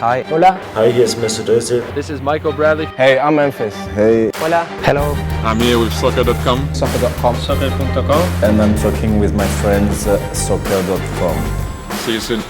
Hi. Hola. Hi, here's Mr. Dozy. This is Michael Bradley. Hey, I'm Memphis. Hey. Hola. Hello. I'm here with soccer.com. Soccer.com. Soccer.com. And I'm talking with my friends soccer.com. See you soon.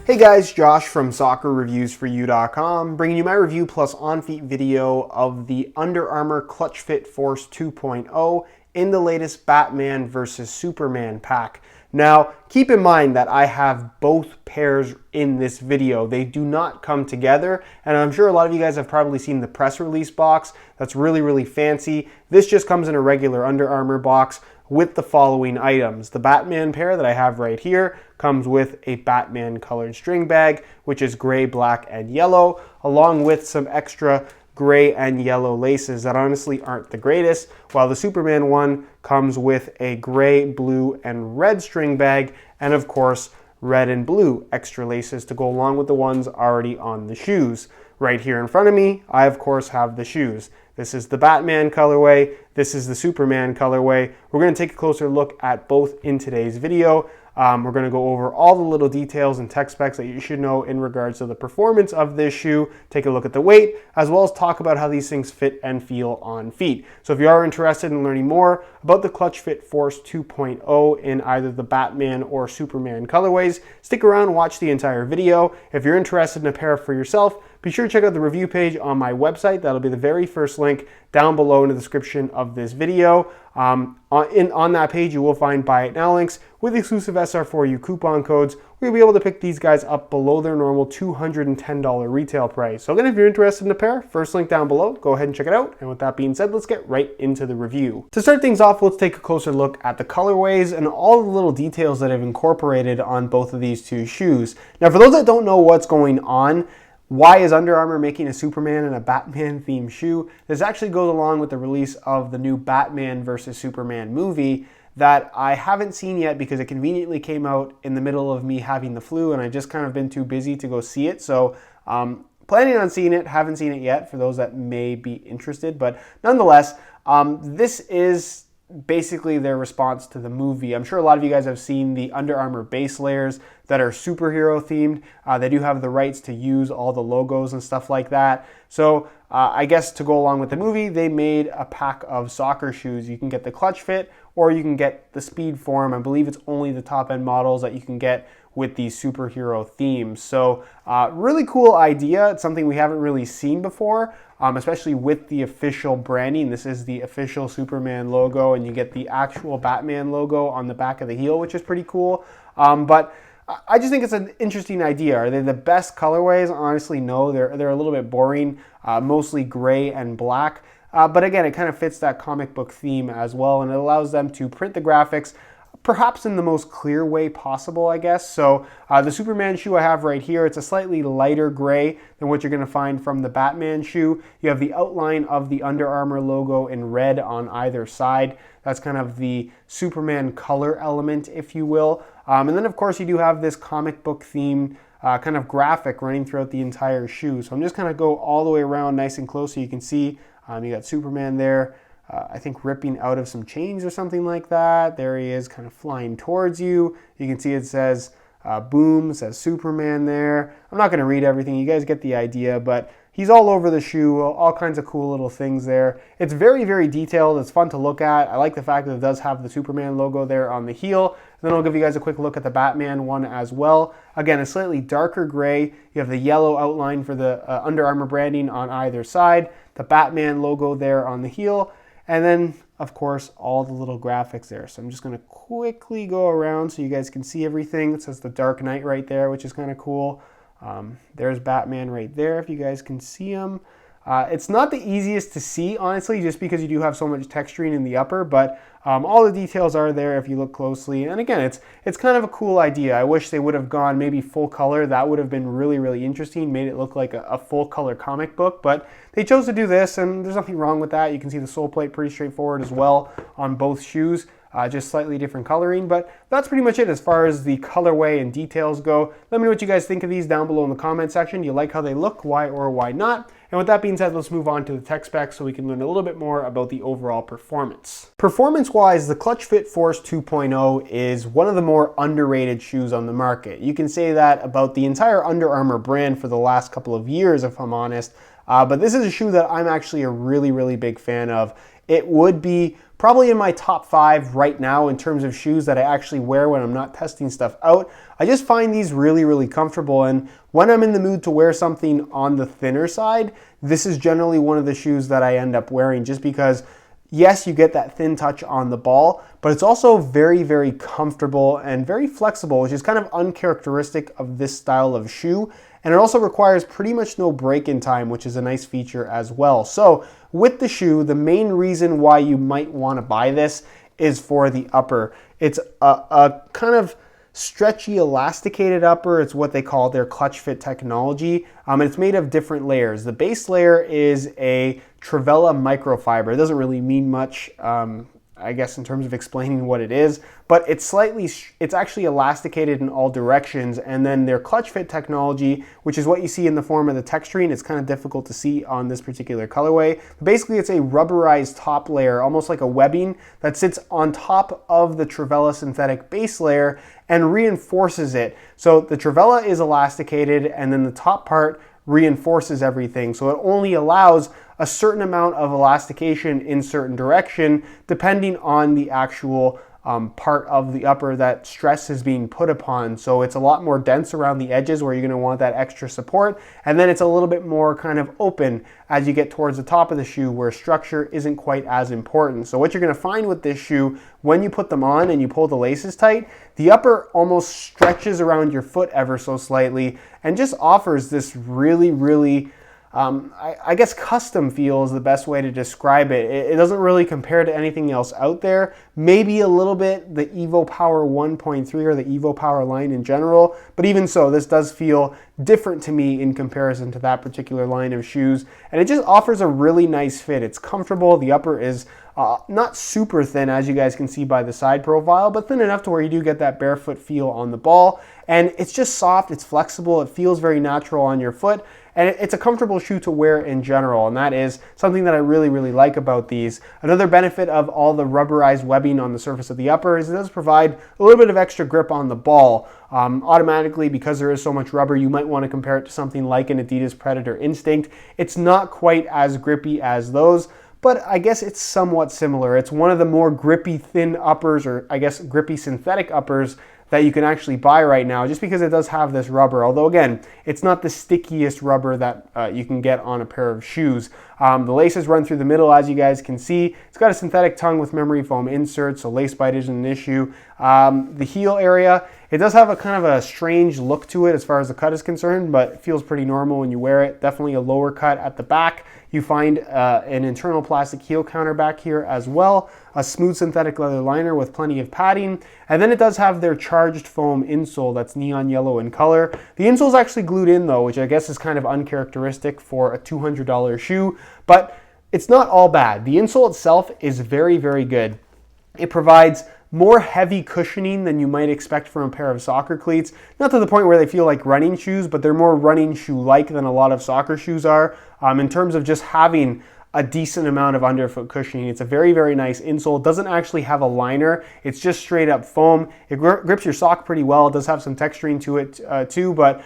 Hey guys, Josh from soccerreviewsforyou.com, bringing you my review plus on-feet video of the Under Armour Clutchfit Force 2.0 in the latest Batman vs Superman pack. Now, keep in mind that I have both pairs in this video. They do not come together, and I'm sure a lot of you guys have probably seen the press release box. That's really fancy. This just comes in a regular Under Armour box with the following items. The Batman pair that I have right here comes with a Batman colored string bag, which is gray, black, and yellow, along with some extra gray and yellow laces that honestly aren't the greatest, while the Superman one comes with a gray, blue, and red string bag, and of course, red and blue extra laces to go along with the ones already on the shoes. Right here in front of me, I of course have the shoes. This is the Batman colorway, this is the Superman colorway. We're going to take a closer look at both in today's video. We're going to go over all the little details and tech specs that you should know in regards to the performance of this shoe, take a look at the weight, as well as talk about how these things fit and feel on feet. So if you are interested in learning more about the Clutchfit Force 2.0 in either the Batman or Superman colorways, stick around and watch the entire video. If you're interested in a pair for yourself, be sure to check out the review page on my website. That'll be the very first link down below in the description of this video. On that page, you will find Buy It Now links with exclusive SR4U coupon codes. We'll be able to pick these guys up below their normal $210 retail price. So again, if you're interested in a pair, first link down below, go ahead and check it out. And with that being said, let's get right into the review. To start things off, let's take a closer look at the colorways and all the little details that I've incorporated on both of these two shoes. Now, for those that don't know what's going on, why is Under Armour making a Superman and a Batman themed shoe? This actually goes along with the release of the new Batman vs Superman movie that I haven't seen yet because it conveniently came out in the middle of me having the flu and I just kind of been too busy to go see it. So planning on seeing it, haven't seen it yet for those that may be interested. But nonetheless, this is basically their response to the movie. I'm sure a lot of you guys have seen the Under Armour base layers that are superhero themed. They do have the rights to use all the logos and stuff like that. So I guess to go along with the movie, they made a pack of soccer shoes. You can get the Clutchfit or you can get the Speed form. I believe it's only the top end models that you can get with these superhero themes. So really cool idea. It's something we haven't really seen before, especially with the official branding. This is the official Superman logo and you get the actual Batman logo on the back of the heel, which is pretty cool. But I just think it's an interesting idea. Are they the best colorways? Honestly, no. They're a little bit boring, mostly gray and black. But again, it kind of fits that comic book theme as well, and it allows them to print the graphics perhaps in the most clear way possible, I guess. So the Superman shoe I have right here, it's a slightly lighter gray than what you're going to find from the Batman shoe. You have the outline of the Under Armour logo in red on either side. That's kind of the Superman color element, if you will. And then, of course, you do have this comic book theme kind of graphic running throughout the entire shoe. So I'm just going to go all the way around nice and close so you can see you got Superman there. I think ripping out of some chains or something like that. There he is kind of flying towards you. You can see it says boom, it says Superman there. I'm not going to read everything. You guys get the idea, but he's all over the shoe, all kinds of cool little things there. It's very detailed. It's fun to look at. I like the fact that it does have the Superman logo there on the heel. And then I'll give you guys a quick look at the Batman one as well. Again, a slightly darker gray. You have the yellow outline for the Under Armour branding on either side. The Batman logo there on the heel. And then, of course, all the little graphics there. So I'm just going to quickly go around so you guys can see everything. It says the Dark Knight right there, which is kind of cool. There's Batman right there, if you guys can see him. It's not the easiest to see, honestly, just because you do have so much texturing in the upper, but all the details are there if you look closely. And again, it's kind of a cool idea. I wish they would have gone maybe full color. That would have been really interesting, made it look like a full color comic book, but they chose to do this, and there's nothing wrong with that. You can see the sole plate pretty straightforward as well on both shoes. just slightly different coloring. But that's pretty much it as far as the colorway and details go. Let me know what you guys think of these down below in the comment section. Do you like how they look? Why or why not? And with that being said, let's move on to the tech specs so we can learn a little bit more about the overall performance. Performance-wise, the Clutchfit Force 2.0 is one of the more underrated shoes on the market. You can say that about the entire Under Armour brand for the last couple of years, if I'm honest. But this is a shoe that I'm actually a really big fan of. It would be probably in my top 5 right now in terms of shoes that I actually wear when I'm not testing stuff out. I just find these really comfortable, and when I'm in the mood to wear something on the thinner side, this is generally one of the shoes that I end up wearing, just because yes, you get that thin touch on the ball, but it's also very comfortable and very flexible, which is kind of uncharacteristic of this style of shoe. And it also requires pretty much no break-in time, which is a nice feature as well. So with the shoe, the main reason why you might want to buy this is for the upper. It's a kind of stretchy elasticated upper. It's what they call their Clutchfit technology, and it's made of different layers. The base layer is a Trivela microfiber. It doesn't really mean much, I guess, in terms of explaining what it is, but it's actually elasticated in all directions. And then their Clutchfit technology, which is what you see in the form of the texturing, it's kind of difficult to see on this particular colorway. Basically, it's a rubberized top layer, almost like a webbing, that sits on top of the Trivela synthetic base layer and reinforces it. So the Trivela is elasticated, and then the top part reinforces everything. So it only allows a certain amount of elastication in certain direction, depending on the actual part of the upper that stress is being put upon. So it's a lot more dense around the edges where you're going to want that extra support, and then it's a little bit more kind of open as you get towards the top of the shoe, where structure isn't quite as important. So what you're going to find with this shoe, when you put them on and you pull the laces tight, the upper almost stretches around your foot ever so slightly and just offers this really I guess custom feel is the best way to describe it. It doesn't really compare to anything else out there. Maybe a little bit the Evo Power 1.3 or the Evo Power line in general, but even so, this does feel different to me in comparison to that particular line of shoes, and it just offers a really nice fit. It's comfortable. The upper is not super thin, as you guys can see by the side profile, but thin enough to where you do get that barefoot feel on the ball. And it's just soft, it's flexible, it feels very natural on your foot, and it's a comfortable shoe to wear in general, and that is something that I really like about these. Another benefit of all the rubberized webbing on the surface of the upper is it does provide a little bit of extra grip on the ball. Automatically, because there is so much rubber, you might want to compare it to something like an Adidas Predator Instinct. It's not quite as grippy as those, but I guess it's somewhat similar. It's one of the more grippy thin uppers, or I guess grippy synthetic uppers, that you can actually buy right now, just because it does have this rubber. Although again, it's not the stickiest rubber that you can get on a pair of shoes. The laces run through the middle, as you guys can see. It's got a synthetic tongue with memory foam inserts, so lace bite isn't an issue. The heel area, it does have a kind of a strange look to it as far as the cut is concerned, but it feels pretty normal when you wear it. Definitely a lower cut at the back. You find an internal plastic heel counter back here as well, a smooth synthetic leather liner with plenty of padding, and then it does have their charged foam insole that's neon yellow in color. The insole is actually glued in though, which I guess is kind of uncharacteristic for a $200 shoe, but it's not all bad. The insole itself is very good. It provides more heavy cushioning than you might expect from a pair of soccer cleats. Not to the point where they feel like running shoes, but they're more running shoe-like than a lot of soccer shoes are. In terms of just having a decent amount of underfoot cushioning. It's a very nice insole. It doesn't actually have a liner. It's just straight up foam. It grips your sock pretty well. It does have some texturing to it too, but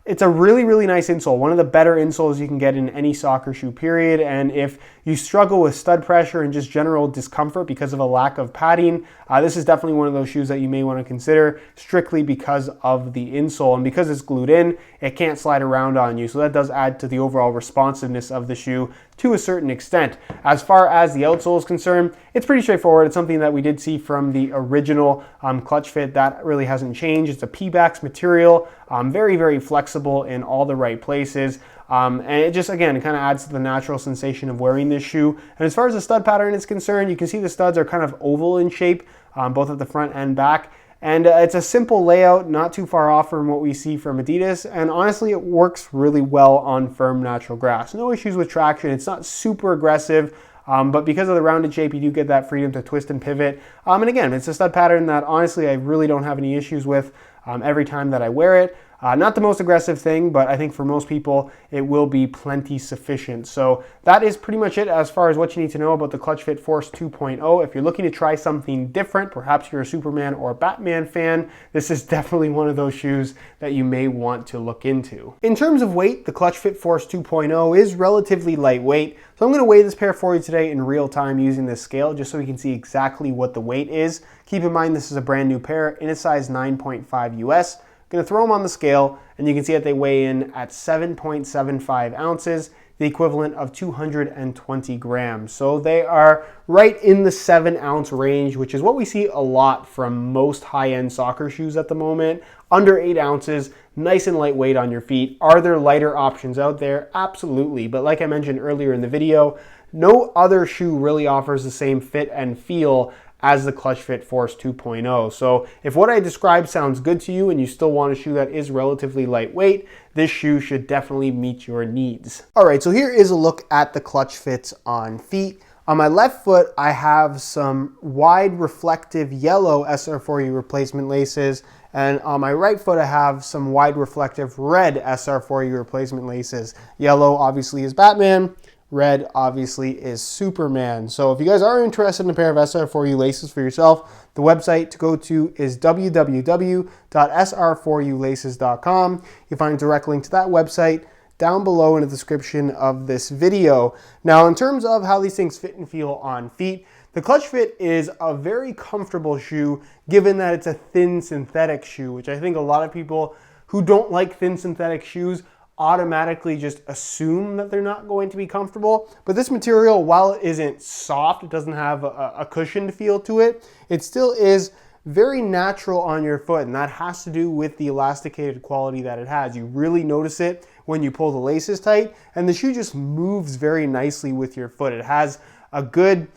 it's a really nice insole. One of the better insoles you can get in any soccer shoe, period. And if you struggle with stud pressure and just general discomfort because of a lack of padding, this is definitely one of those shoes that you may want to consider strictly because of the insole. And because it's glued in, it can't slide around on you. So that does add to the overall responsiveness of the shoe to a certain extent. As far as the outsole is concerned, it's pretty straightforward. It's something that we did see from the original Clutchfit. That really hasn't changed. It's a Pebax material, very flexible in all the right places. And it just, again, it kind of adds to the natural sensation of wearing this shoe. And as far as the stud pattern is concerned, you can see the studs are kind of oval in shape, both at the front and back. And it's a simple layout, not too far off from what we see from Adidas. And honestly, it works really well on firm natural grass. No issues with traction. It's not super aggressive. But because of the rounded shape, you do get that freedom to twist and pivot. And again, it's a stud pattern that honestly I really don't have any issues with every time that I wear it. Not the most aggressive thing, but I think for most people it will be plenty sufficient. So that is pretty much it as far as what you need to know about the ClutchFit Force 2.0. If you're looking to try something different, perhaps you're a Superman or Batman fan, this is definitely one of those shoes that you may want to look into. In terms of weight, the ClutchFit Force 2.0 is relatively lightweight. So I'm going to weigh this pair for you today in real time using this scale just so we can see exactly what the weight is. Keep in mind this is a brand new pair in a size 9.5 US. Going to throw them on the scale, and you can see that they weigh in at 7.75 ounces, the equivalent of 220 grams. So they are right in the 7-ounce range, which is what we see a lot from most high-end soccer shoes at the moment. Under 8 ounces, nice and lightweight on your feet. Are there lighter options out there? Absolutely. But like I mentioned earlier in the video, no other shoe really offers the same fit and feel as the ClutchFit Force 2.0. So if what I described sounds good to you and you still want a shoe that is relatively lightweight, this shoe should definitely meet your needs. All right, so here is a look at the ClutchFits on feet. On my left foot, I have some wide reflective yellow SR4U replacement laces, and on my right foot, I have some wide reflective red SR4U replacement laces. Yellow obviously is Batman. Red obviously is Superman. So if you guys are interested in a pair of SR4U laces for yourself, the website to go to is www.sr4ulaces.com. You'll find a direct link to that website down below in the description of this video. Now, in terms of how these things fit and feel on feet, the ClutchFit is a very comfortable shoe given that it's a thin synthetic shoe, which I think a lot of people who don't like thin synthetic shoes automatically just assume that they're not going to be comfortable. But this material, while it isn't soft, it doesn't have a cushioned feel to it, it still is very natural on your foot, and that has to do with the elasticated quality that it has. You really notice it when you pull the laces tight, and the shoe just moves very nicely with your foot. It has a good,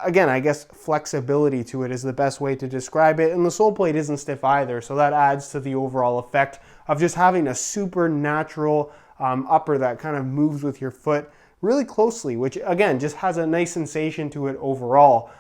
again, I guess flexibility to it is the best way to describe it, and the sole plate isn't stiff either, so that adds to the overall effect of just having a super natural upper that kind of moves with your foot really closely, which again just has a nice sensation to it overall.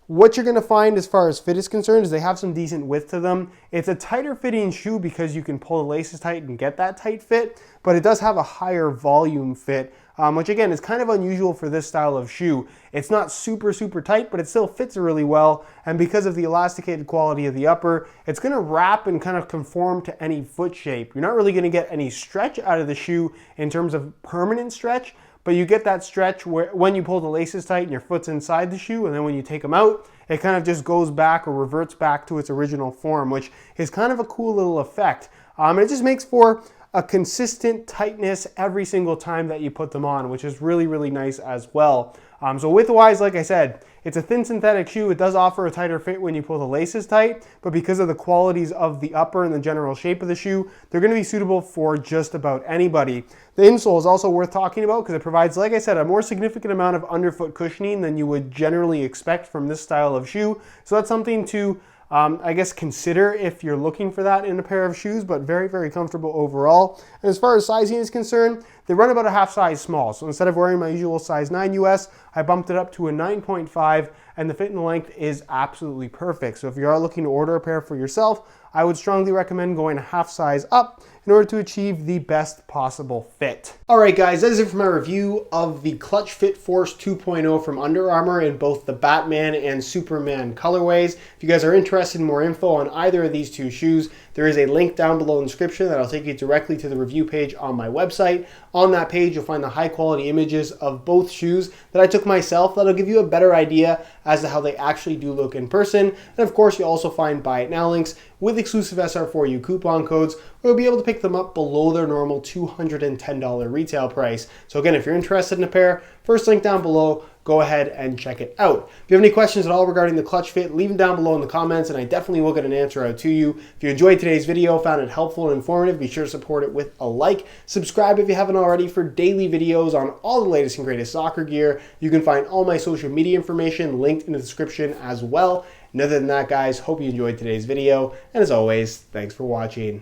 What you're going to find as far as fit is concerned is they have some decent width to them. It's a tighter fitting shoe because you can pull the laces tight and get that tight fit, but it does have a higher volume fit, which again is kind of unusual for this style of shoe. It's not super tight, but it still fits really well, and because of the elasticated quality of the upper, it's going to wrap and kind of conform to any foot shape. You're not really going to get any stretch out of the shoe in terms of permanent stretch, but you get that stretch where when you pull the laces tight and your foot's inside the shoe, and then when you take them out, it kind of just goes back or reverts back to its original form, which is kind of a cool little effect. And it just makes for a consistent tightness every single time that you put them on, which is really nice as well. So width-wise, like I said, it's a thin synthetic shoe. It does offer a tighter fit when you pull the laces tight, but because of the qualities of the upper and the general shape of the shoe, they're going to be suitable for just about anybody. The insole is also worth talking about because it provides, like I said, a more significant amount of underfoot cushioning than you would generally expect from this style of shoe. So that's something to I guess consider if you're looking for that in a pair of shoes, but very comfortable overall. And as far as sizing is concerned, they run about a half size small. So instead of wearing my usual size 9 US, I bumped it up to a 9.5, and the fit and the length is absolutely perfect. So if you are looking to order a pair for yourself, I would strongly recommend going a half size up in order to achieve the best possible fit. All right, guys, that is it for my review of the ClutchFit Force 2.0 from Under Armour in both the Batman and Superman colorways. If you guys are interested in more info on either of these two shoes, there is a link down below in the description that'll take you directly to the review page on my website. On that page, you'll find the high quality images of both shoes that I took myself that'll give you a better idea as to how they actually do look in person. And of course, you'll also find buy it now links with exclusive SR4U coupon codes where you'll be able to pick them up below their normal $210 retail price. So again, if you're interested in a pair, first link down below, go ahead and check it out. If you have any questions at all regarding the ClutchFit, leave them down below in the comments and I definitely will get an answer out to you. If you enjoyed today's video, found it helpful and informative, be sure to support it with a like. Subscribe if you haven't already for daily videos on all the latest and greatest soccer gear. You can find all my social media information linked in the description as well. And other than that, guys, hope you enjoyed today's video. And as always, thanks for watching.